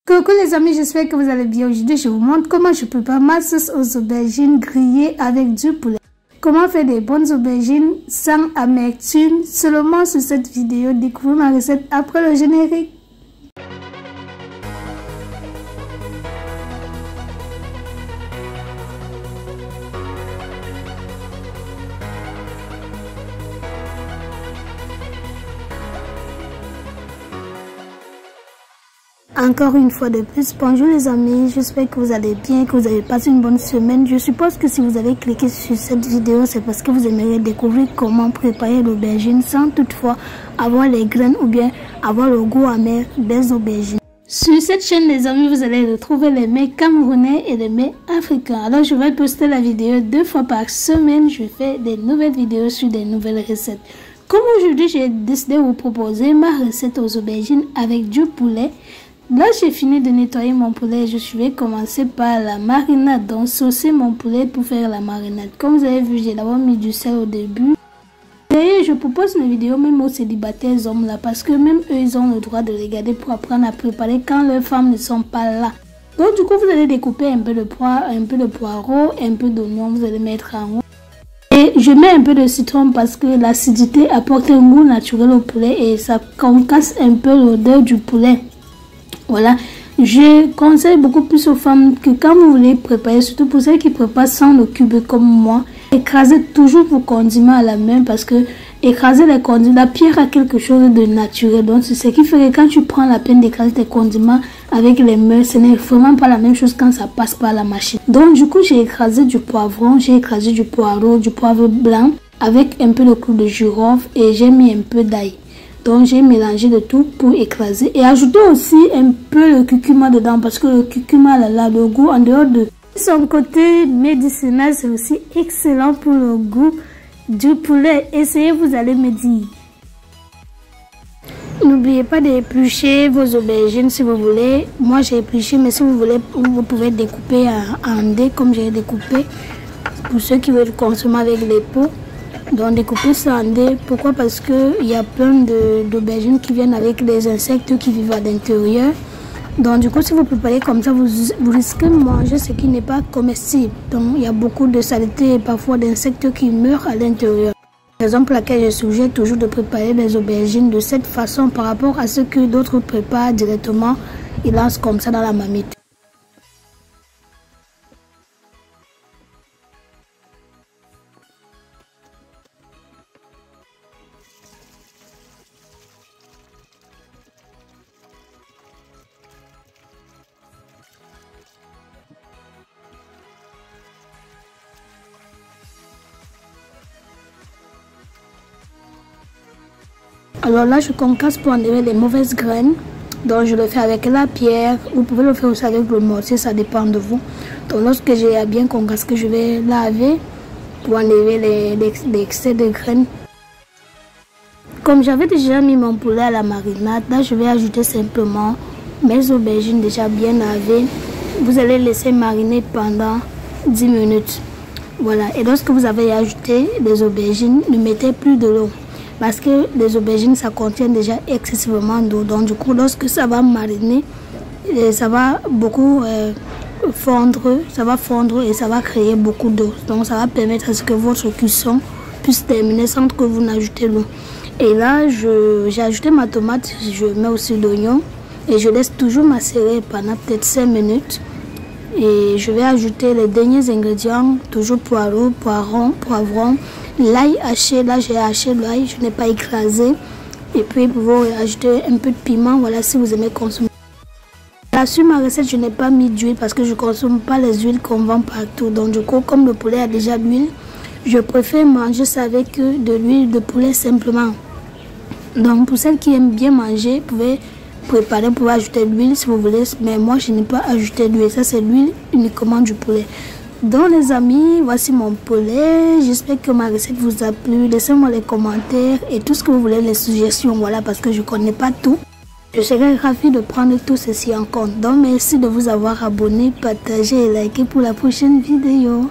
Coucou les amis, j'espère que vous allez bien. Aujourd'hui, je vous montre comment je prépare ma sauce aux aubergines grillées avec du poulet. Comment faire des bonnes aubergines sans amertume. Seulement sur cette vidéo, découvrez ma recette après le générique. Encore une fois de plus, bonjour les amis, j'espère que vous allez bien, que vous avez passé une bonne semaine. Je suppose que si vous avez cliqué sur cette vidéo, c'est parce que vous aimeriez découvrir comment préparer l'aubergine sans toutefois avoir les graines ou bien avoir le goût amer des aubergines. Sur cette chaîne les amis, vous allez retrouver les mets camerounais et les mets africains. Alors je vais poster la vidéo 2 fois par semaine, je fais des nouvelles vidéos sur des nouvelles recettes. Comme aujourd'hui, j'ai décidé de vous proposer ma recette aux aubergines avec du poulet. Là, j'ai fini de nettoyer mon poulet. Je vais commencer par la marinade. Donc, saucer mon poulet pour faire la marinade. Comme vous avez vu, j'ai d'abord mis du sel au début. D'ailleurs, je propose une vidéo même aux célibataires hommes là. Parce que même eux, ils ont le droit de regarder pour apprendre à préparer quand leurs femmes ne sont pas là. Donc, du coup, vous allez découper un peu de poivre, un peu de poireau, un peu d'oignon. Vous allez mettre en haut. Et je mets un peu de citron parce que l'acidité apporte un goût naturel au poulet. Et ça concasse un peu l'odeur du poulet. Voilà, je conseille beaucoup plus aux femmes que quand vous voulez préparer, surtout pour celles qui préparent sans le cube comme moi, écrasez toujours vos condiments à la main parce que écraser les condiments, la pierre a quelque chose de naturel. Donc c'est ce qui fait que quand tu prends la peine d'écraser tes condiments avec les mains, ce n'est vraiment pas la même chose quand ça passe par la machine. Donc du coup, j'ai écrasé du poivron, j'ai écrasé du poireau, du poivre blanc avec un peu de clou de girofle et j'ai mis un peu d'ail. Donc j'ai mélangé de tout pour écraser et ajouter aussi un peu le curcuma dedans parce que le curcuma là, le goût en dehors de son côté médicinal, c'est aussi excellent pour le goût du poulet. Essayez, vous allez me dire. N'oubliez pas d'éplucher vos aubergines si vous voulez. Moi j'ai épluché, mais si vous voulez, vous pouvez découper en dés comme j'ai découpé pour ceux qui veulent consommer avec les peaux. Donc découper ça en dés. Pourquoi? Parce qu'il y a plein d'aubergines qui viennent avec des insectes qui vivent à l'intérieur. Donc du coup, si vous préparez comme ça, vous risquez de manger ce qui n'est pas comestible. Donc il y a beaucoup de saleté et parfois d'insectes qui meurent à l'intérieur. C'est la raison pour laquelle je suggère toujours de préparer les aubergines de cette façon par rapport à ce que d'autres préparent directement. Ils lancent comme ça dans la marmite. Alors là, je concasse pour enlever les mauvaises graines. Donc je le fais avec la pierre. Vous pouvez le faire aussi avec le mortier, ça dépend de vous. Donc lorsque j'ai bien concassé, je vais laver pour enlever l'excès de graines. Comme j'avais déjà mis mon poulet à la marinade, là je vais ajouter simplement mes aubergines déjà bien lavées. Vous allez laisser mariner pendant 10 minutes. Voilà, et lorsque vous avez ajouté les aubergines, ne mettez plus de l'eau. Parce que les aubergines, ça contient déjà excessivement d'eau. Donc du coup, lorsque ça va mariner, ça va beaucoup fondre. Ça va fondre et ça va créer beaucoup d'eau. Donc ça va permettre à ce que votre cuisson puisse terminer sans que vous n'ajoutez l'eau. Et là, j'ai ajouté ma tomate. Je mets aussi l'oignon. Et je laisse toujours macérer pendant peut-être 5 minutes. Et je vais ajouter les derniers ingrédients. Toujours poireau, poivron. L'ail haché, là j'ai haché l'ail, je n'ai pas écrasé. Et puis vous pouvez ajouter un peu de piment, voilà si vous aimez consommer. Là sur ma recette, je n'ai pas mis d'huile parce que je ne consomme pas les huiles qu'on vend partout. Donc du coup, comme le poulet a déjà l'huile, je préfère manger ça avec de l'huile de poulet simplement. Donc pour celles qui aiment bien manger, vous pouvez préparer pour ajouter l'huile si vous voulez. Mais moi je n'ai pas ajouté l'huile, ça c'est l'huile uniquement du poulet. Donc les amis, voici mon poulet. J'espère que ma recette vous a plu. Laissez-moi les commentaires et tout ce que vous voulez, les suggestions. Voilà, parce que je ne connais pas tout. Je serai ravie de prendre tout ceci en compte. Donc merci de vous avoir abonné, partagé et liké pour la prochaine vidéo.